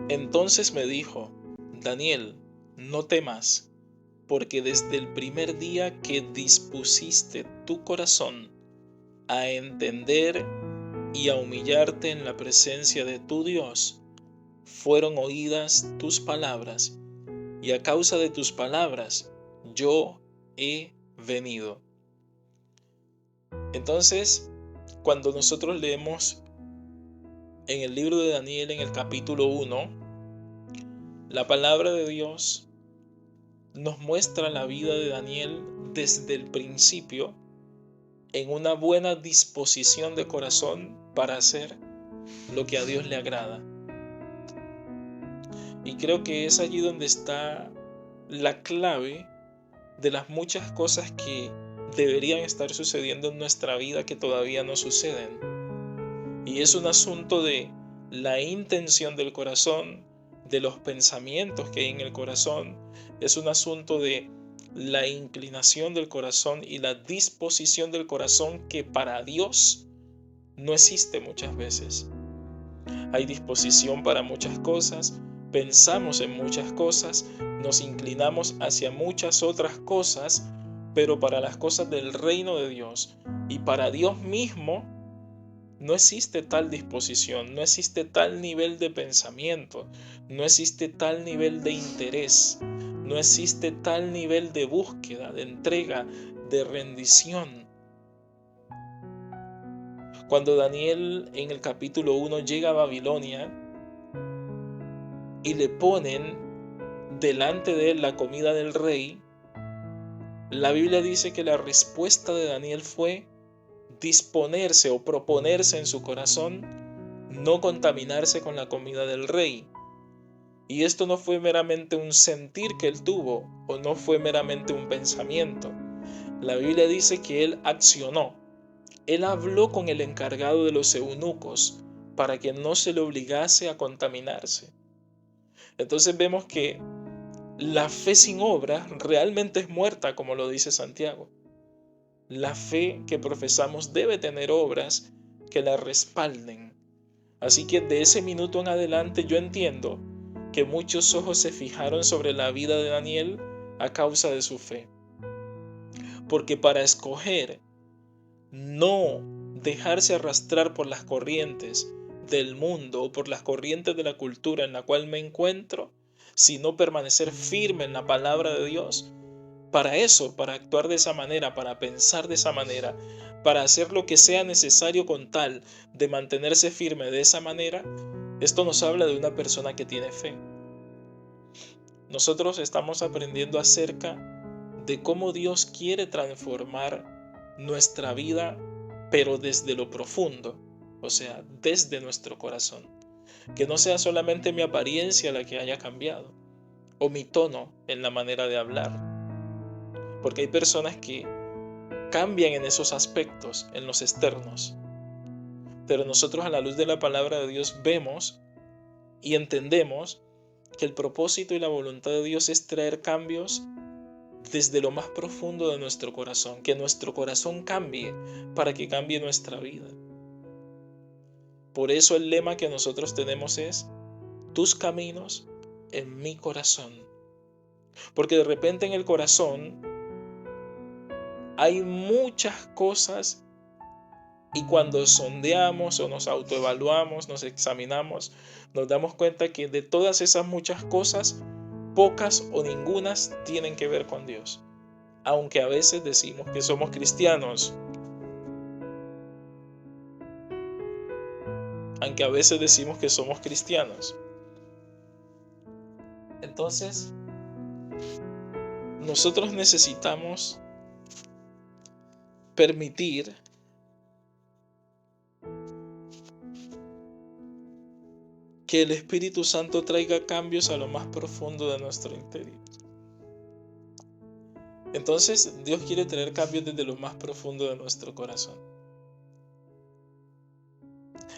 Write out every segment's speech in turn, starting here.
Entonces me dijo: Daniel, no temas, porque desde el primer día que dispusiste tu corazón a entender y a humillarte en la presencia de tu Dios, fueron oídas tus palabras, y a causa de tus palabras yo he venido. Entonces, cuando nosotros leemos en el libro de Daniel, en el capítulo 1, la palabra de Dios nos muestra la vida de Daniel desde el principio en una buena disposición de corazón para hacer lo que a Dios le agrada. Y creo que es allí donde está la clave de las muchas cosas que deberían estar sucediendo en nuestra vida que todavía no suceden. Y es un asunto de la intención del corazón, de los pensamientos que hay en el corazón. Es un asunto de la inclinación del corazón y la disposición del corazón que para Dios no existe muchas veces. Hay disposición para muchas cosas, pensamos en muchas cosas, nos inclinamos hacia muchas otras cosas, pero para las cosas del reino de Dios y para Dios mismo no existe tal disposición, no existe tal nivel de pensamiento, no existe tal nivel de interés, no existe tal nivel de búsqueda, de entrega, de rendición. Cuando Daniel en el capítulo 1 llega a Babilonia y le ponen delante de él la comida del rey, la Biblia dice que la respuesta de Daniel fue disponerse o proponerse en su corazón no contaminarse con la comida del rey. Y esto no fue meramente un sentir que él tuvo, o no fue meramente un pensamiento. La Biblia dice que él accionó. Él habló con el encargado de los eunucos para que no se le obligase a contaminarse. Entonces vemos que la fe sin obras realmente es muerta, como lo dice Santiago. La fe que profesamos debe tener obras que la respalden. Así que de ese minuto en adelante yo entiendo que muchos ojos se fijaron sobre la vida de Daniel a causa de su fe. Porque para escoger no dejarse arrastrar por las corrientes del mundo o por las corrientes de la cultura en la cual me encuentro, sino permanecer firme en la palabra de Dios, para eso, para actuar de esa manera, para pensar de esa manera, para hacer lo que sea necesario con tal de mantenerse firme de esa manera, esto nos habla de una persona que tiene fe. Nosotros estamos aprendiendo acerca de cómo Dios quiere transformar nuestra vida, pero desde lo profundo, o sea, desde nuestro corazón. Que no sea solamente mi apariencia la que haya cambiado, o mi tono en la manera de hablar, porque hay personas que cambian en esos aspectos, en los externos. Pero nosotros a la luz de la palabra de Dios vemos y entendemos que el propósito y la voluntad de Dios es traer cambios desde lo más profundo de nuestro corazón, que nuestro corazón cambie para que cambie nuestra vida. Por eso el lema que nosotros tenemos es: tus caminos en mi corazón. Porque de repente en el corazón hay muchas cosas y cuando sondeamos o nos autoevaluamos, nos examinamos, nos damos cuenta que de todas esas muchas cosas, pocas o ningunas tienen que ver con Dios. Aunque a veces decimos que somos cristianos, aunque a veces decimos que somos cristianos. Entonces, nosotros necesitamos permitir que el Espíritu Santo traiga cambios a lo más profundo de nuestro interior. Entonces, Dios quiere traer cambios desde lo más profundo de nuestro corazón.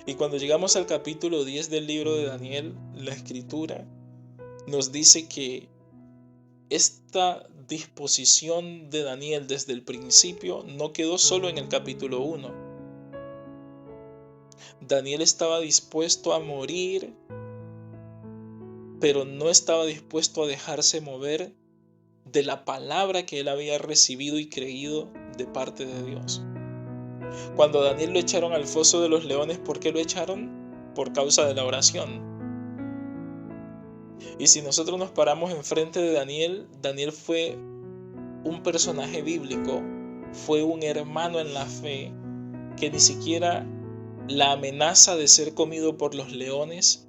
Y cuando llegamos al capítulo 10 del libro de Daniel, la Escritura nos dice que esta disposición de Daniel desde el principio no quedó solo en el capítulo 1. Daniel estaba dispuesto a morir pero no estaba dispuesto a dejarse mover de la palabra que él había recibido y creído de parte de Dios. Cuando a Daniel lo echaron al foso de los leones, ¿por qué lo echaron? Por causa de la oración. Y si nosotros nos paramos enfrente de Daniel, Daniel fue un personaje bíblico, fue un hermano en la fe que ni siquiera la amenaza de ser comido por los leones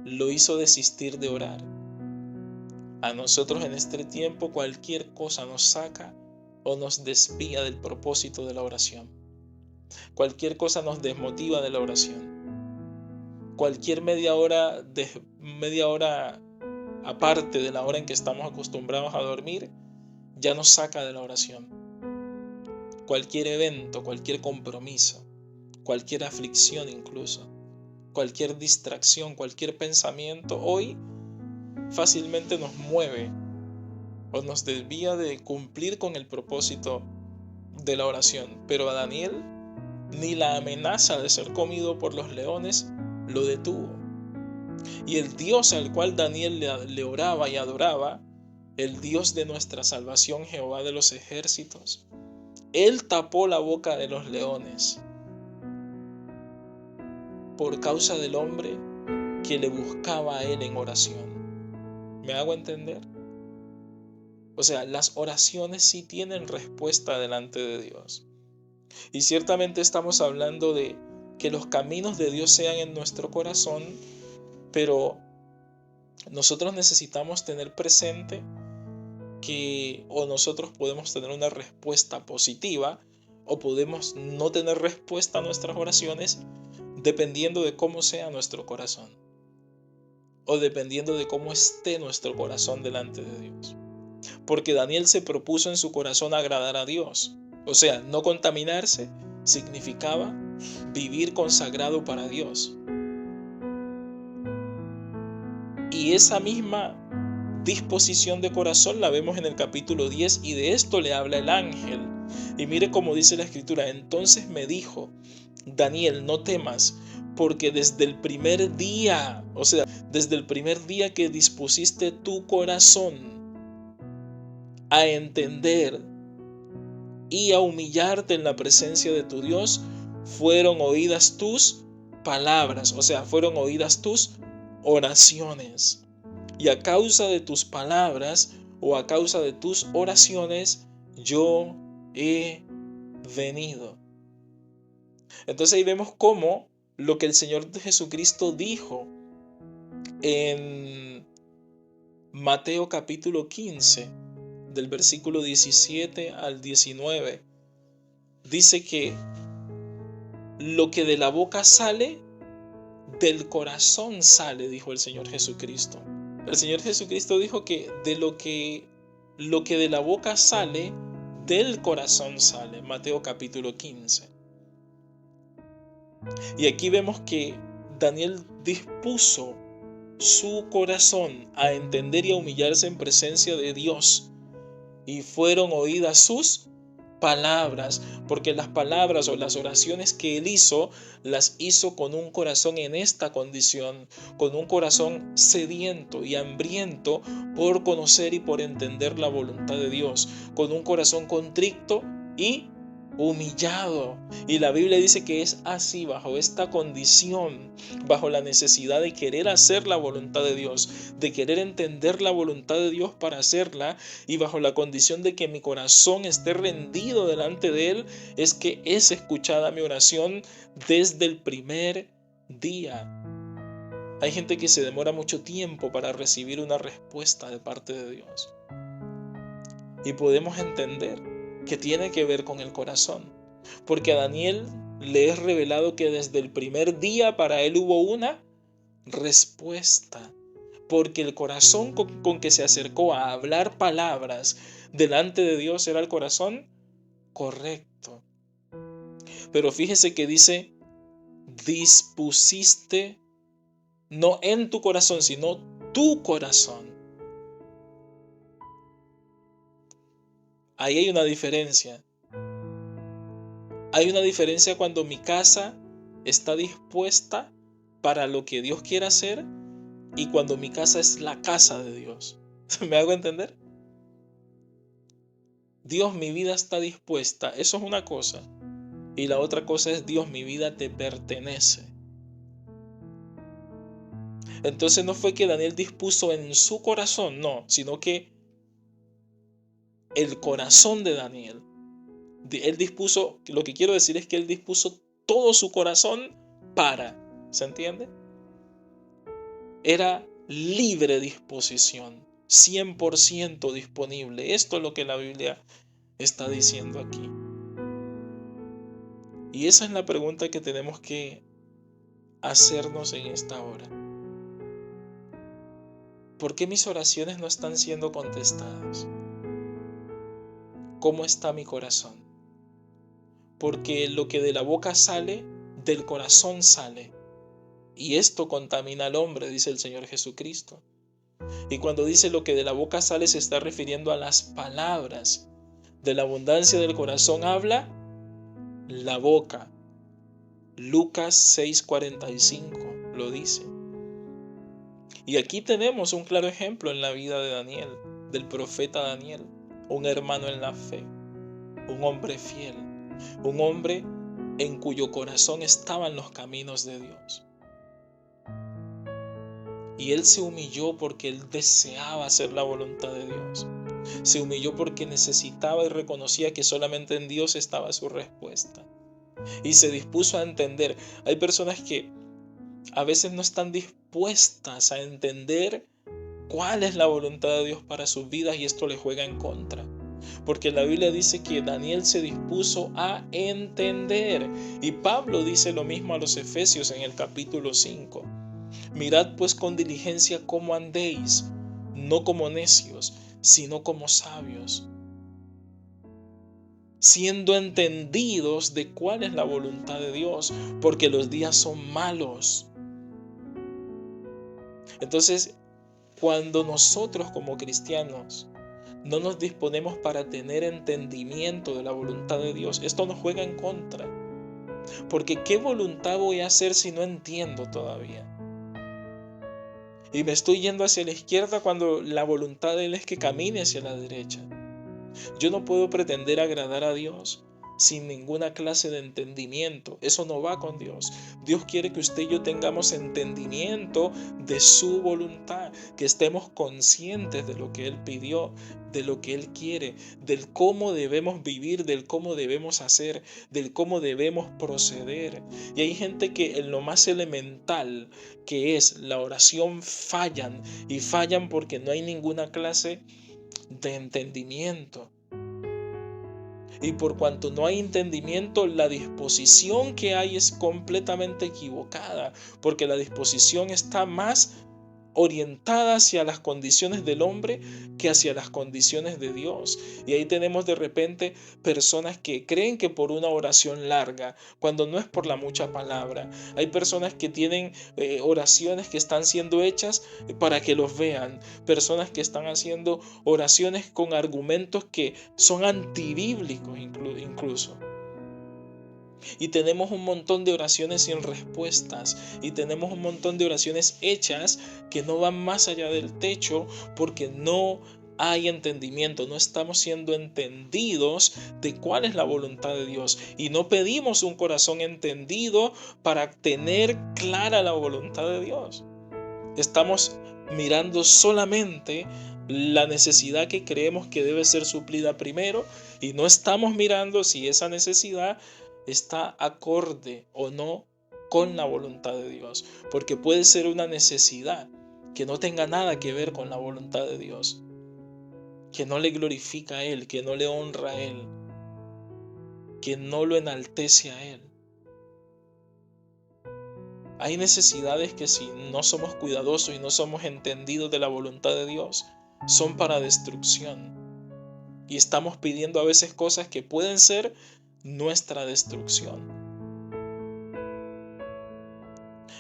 lo hizo desistir de orar. A nosotros en este tiempo cualquier cosa nos saca o nos desvía del propósito de la oración. Cualquier cosa nos desmotiva de la oración. Cualquier media hora aparte de la hora en que estamos acostumbrados a dormir, ya nos saca de la oración. Cualquier evento, cualquier compromiso, cualquier aflicción incluso, cualquier distracción, cualquier pensamiento, hoy fácilmente nos mueve o nos desvía de cumplir con el propósito de la oración. Pero a Daniel ni la amenaza de ser comido por los leones lo detuvo. Y el Dios al cual Daniel le oraba y adoraba, el Dios de nuestra salvación, Jehová de los ejércitos, Él tapó la boca de los leones por causa del hombre que le buscaba a Él en oración. ¿Me hago entender? O sea, las oraciones sí tienen respuesta delante de Dios. Y ciertamente estamos hablando de que los caminos de Dios sean en nuestro corazón, pero nosotros necesitamos tener presente que o nosotros podemos tener una respuesta positiva o podemos no tener respuesta a nuestras oraciones dependiendo de cómo sea nuestro corazón o dependiendo de cómo esté nuestro corazón delante de Dios. Porque Daniel se propuso en su corazón agradar a Dios. O sea, no contaminarse significaba vivir consagrado para Dios. Y esa misma disposición de corazón la vemos en el capítulo 10 y de esto le habla el ángel. Y mire cómo dice la escritura: entonces me dijo, Daniel, no temas, porque desde el primer día, o sea, desde el primer día que dispusiste tu corazón a entender y a humillarte en la presencia de tu Dios, fueron oídas tus palabras, o sea, fueron oídas tus oraciones. Y a causa de tus palabras o a causa de tus oraciones, yo he venido. Entonces ahí vemos cómo lo que el Señor Jesucristo dijo en Mateo capítulo 15, del versículo 17 al 19, dice que lo que de la boca sale, del corazón sale, dijo el Señor Jesucristo. El Señor Jesucristo dijo que lo que de la boca sale, del corazón sale. Mateo capítulo 15. Y aquí vemos que Daniel dispuso su corazón a entender y a humillarse en presencia de Dios. Y fueron oídas sus palabras, porque las palabras o las oraciones que él hizo, las hizo con un corazón en esta condición, con un corazón sediento y hambriento por conocer y por entender la voluntad de Dios, con un corazón contrito y humillado. Y la Biblia dice que es así, bajo esta condición, bajo la necesidad de querer hacer la voluntad de Dios, de querer entender la voluntad de Dios para hacerla, y bajo la condición de que mi corazón esté rendido delante de Él, es que es escuchada mi oración desde el primer día. Hay gente que se demora mucho tiempo para recibir una respuesta de parte de Dios. Y podemos entender que tiene que ver con el corazón, porque a Daniel le es revelado que desde el primer día para él hubo una respuesta, porque el corazón con que se acercó a hablar palabras delante de Dios era el corazón correcto. Pero fíjese que dice, dispusiste, no en tu corazón, sino tu corazón. Ahí hay una diferencia. Hay una diferencia cuando mi casa está dispuesta para lo que Dios quiere hacer y cuando mi casa es la casa de Dios. ¿Me hago entender? Dios, mi vida está dispuesta. Eso es una cosa. Y la otra cosa es, Dios, mi vida te pertenece. Entonces no fue que Daniel dispuso en su corazón, no, sino que el corazón de Daniel, él dispuso, lo que quiero decir es que él dispuso todo su corazón ¿se entiende? Era libre disposición, 100% disponible. Esto es lo que la Biblia está diciendo aquí. Y esa es la pregunta que tenemos que hacernos en esta hora. ¿Por qué mis oraciones no están siendo contestadas? ¿Cómo está mi corazón? Porque lo que de la boca sale, del corazón sale. Y esto contamina al hombre, dice el Señor Jesucristo. Y cuando dice lo que de la boca sale, se está refiriendo a las palabras. De la abundancia del corazón habla la boca. Lucas 6:45 lo dice. Y aquí tenemos un claro ejemplo en la vida de Daniel, del profeta Daniel, un hermano en la fe, un hombre fiel, un hombre en cuyo corazón estaban los caminos de Dios. Y él se humilló porque él deseaba hacer la voluntad de Dios. Se humilló porque necesitaba y reconocía que solamente en Dios estaba su respuesta. Y se dispuso a entender. Hay personas que a veces no están dispuestas a entender cuál es la voluntad de Dios para sus vidas y esto les juega en contra. Porque la Biblia dice que Daniel se dispuso a entender. Y Pablo dice lo mismo a los Efesios en el capítulo 5. Mirad pues con diligencia cómo andéis, no como necios, sino como sabios, siendo entendidos de cuál es la voluntad de Dios, porque los días son malos. Entonces, cuando nosotros como cristianos no nos disponemos para tener entendimiento de la voluntad de Dios, esto nos juega en contra. Porque ¿qué voluntad voy a hacer si no entiendo todavía? Y me estoy yendo hacia la izquierda cuando la voluntad de Él es que camine hacia la derecha. Yo no puedo pretender agradar a Dios sin ninguna clase de entendimiento. Eso no va con Dios. Dios quiere que usted y yo tengamos entendimiento de su voluntad, que estemos conscientes de lo que Él pidió, de lo que Él quiere, del cómo debemos vivir, del cómo debemos hacer, del cómo debemos proceder. Y hay gente que en lo más elemental, que es la oración, fallan, y fallan porque no hay ninguna clase de entendimiento. Y por cuanto no hay entendimiento, la disposición que hay es completamente equivocada, porque la disposición está más orientada hacia las condiciones del hombre que hacia las condiciones de Dios. Y ahí tenemos de repente personas que creen que por una oración larga, cuando no es por la mucha palabra. Hay personas que tienen oraciones que están siendo hechas para que los vean. Personas que están haciendo oraciones con argumentos que son antibíblicos incluso. Y tenemos un montón de oraciones sin respuestas. Y tenemos un montón de oraciones hechas que no van más allá del techo porque no hay entendimiento. No estamos siendo entendidos de cuál es la voluntad de Dios. Y no pedimos un corazón entendido para tener clara la voluntad de Dios. Estamos mirando solamente la necesidad que creemos que debe ser suplida primero y no estamos mirando si esa necesidad está acorde o no con la voluntad de Dios, porque puede ser una necesidad que no tenga nada que ver con la voluntad de Dios, que no le glorifica a Él, que no le honra a Él, que no lo enaltece a Él. Hay necesidades que si no somos cuidadosos y no somos entendidos de la voluntad de Dios, son para destrucción. Y estamos pidiendo a veces cosas que pueden ser nuestra destrucción.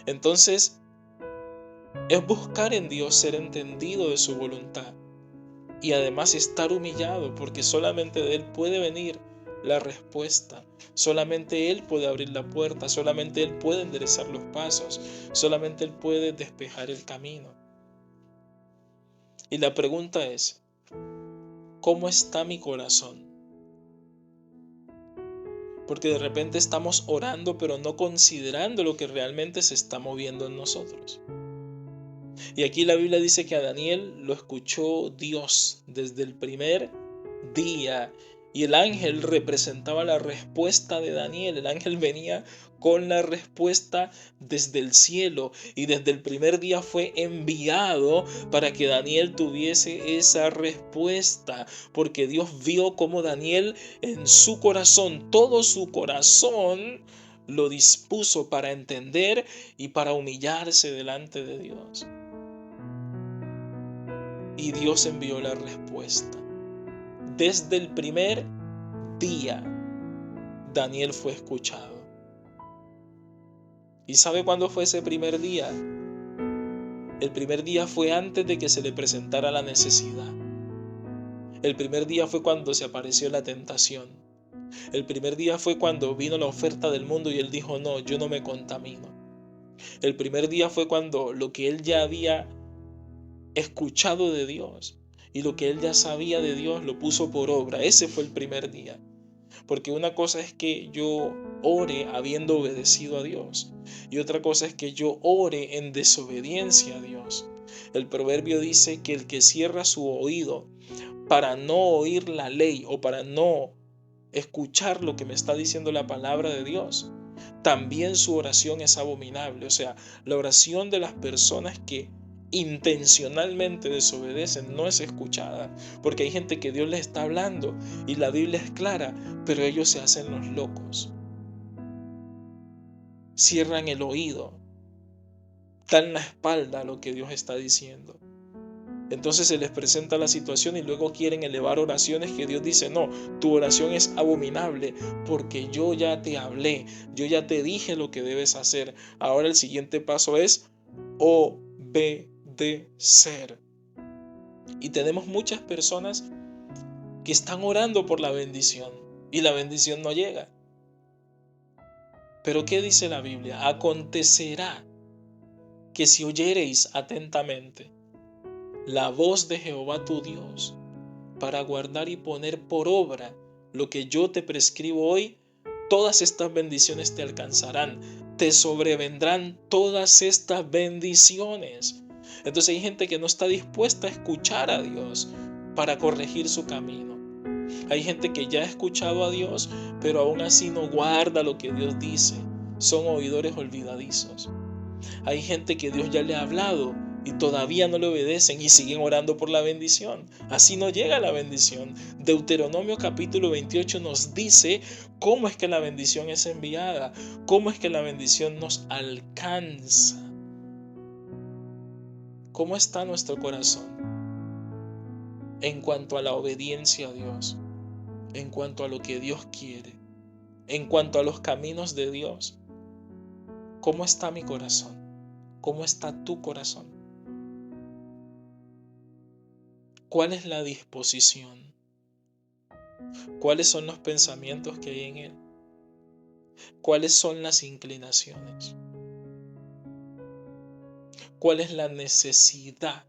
Entonces, es buscar en Dios ser entendido de su voluntad y además estar humillado porque solamente de Él puede venir la respuesta. Solamente Él puede abrir la puerta, solamente Él puede enderezar los pasos, solamente Él puede despejar el camino. Y la pregunta es, ¿cómo está mi corazón? Porque de repente estamos orando pero no considerando lo que realmente se está moviendo en nosotros. Y aquí la Biblia dice que a Daniel lo escuchó Dios desde el primer día. Y el ángel representaba la respuesta de Daniel. El ángel venía con la respuesta desde el cielo. Y desde el primer día fue enviado para que Daniel tuviese esa respuesta. Porque Dios vio cómo Daniel en su corazón, todo su corazón, lo dispuso para entender y para humillarse delante de Dios. Y Dios envió la respuesta. Desde el primer día, Daniel fue escuchado. ¿Y sabe cuándo fue ese primer día? El primer día fue antes de que se le presentara la necesidad. El primer día fue cuando se apareció la tentación. El primer día fue cuando vino la oferta del mundo y él dijo, no, yo no me contamino. El primer día fue cuando lo que él ya había escuchado de Dios y lo que él ya sabía de Dios lo puso por obra. Ese fue el primer día. Porque una cosa es que yo ore habiendo obedecido a Dios y otra cosa es que yo ore en desobediencia a Dios. El proverbio dice que el que cierra su oído para no oír la ley o para no escuchar lo que me está diciendo la palabra de Dios, también su oración es abominable. O sea, la oración de las personas que intencionalmente desobedecen no es escuchada, porque hay gente que Dios les está hablando y la Biblia es clara, pero ellos se hacen los locos, cierran el oído, dan la espalda a lo que Dios está diciendo. Entonces se les presenta la situación y luego quieren elevar oraciones que Dios dice, no, tu oración es abominable porque yo ya te hablé, yo ya te dije lo que debes hacer. Ahora el siguiente paso es obedecer. Y tenemos muchas personas que están orando por la bendición y la bendición no llega. Pero ¿qué dice la Biblia? Acontecerá que si oyereis atentamente la voz de Jehová tu Dios, para guardar y poner por obra lo que yo te prescribo hoy, todas estas bendiciones te alcanzarán, te sobrevendrán todas estas bendiciones. Entonces hay gente que no está dispuesta a escuchar a Dios para corregir su camino. Hay gente que ya ha escuchado a Dios, pero aún así no guarda lo que Dios dice. Son oidores olvidadizos. Hay gente que Dios ya le ha hablado y todavía no le obedecen y siguen orando por la bendición. Así no llega la bendición. Deuteronomio capítulo 28 nos dice cómo es que la bendición es enviada, cómo es que la bendición nos alcanza. ¿Cómo está nuestro corazón en cuanto a la obediencia a Dios? En cuanto a lo que Dios quiere, en cuanto a los caminos de Dios. ¿Cómo está mi corazón? ¿Cómo está tu corazón? ¿Cuál es la disposición? ¿Cuáles son los pensamientos que hay en él? ¿Cuáles son las inclinaciones? ¿Cuál es la necesidad?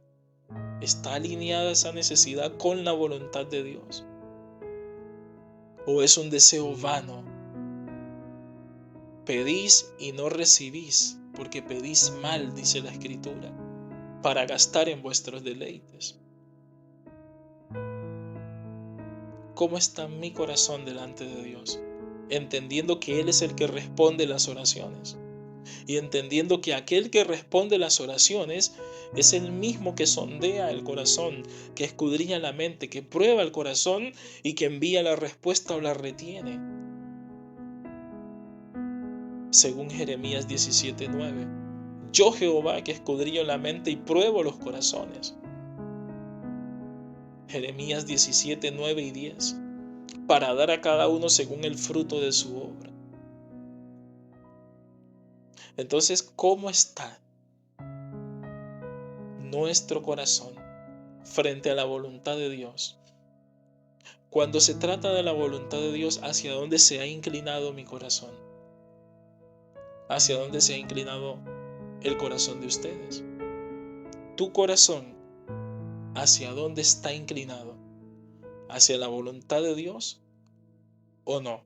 ¿Está alineada esa necesidad con la voluntad de Dios? ¿O es un deseo vano? Pedís y no recibís, porque pedís mal, dice la Escritura, para gastar en vuestros deleites. ¿Cómo está mi corazón delante de Dios? Entendiendo que Él es el que responde las oraciones. Y entendiendo que aquel que responde las oraciones es el mismo que sondea el corazón, que escudriña la mente, que prueba el corazón y que envía la respuesta o la retiene. Según Jeremías 17:9. Yo Jehová que escudriño la mente y pruebo los corazones. Jeremías 17:9 y 10. Para dar a cada uno según el fruto de su obra. Entonces, ¿cómo está nuestro corazón frente a la voluntad de Dios? Cuando se trata de la voluntad de Dios, ¿hacia dónde se ha inclinado mi corazón? ¿Hacia dónde se ha inclinado el corazón de ustedes? Tu corazón ¿hacia dónde está inclinado? ¿Hacia la voluntad de Dios o no?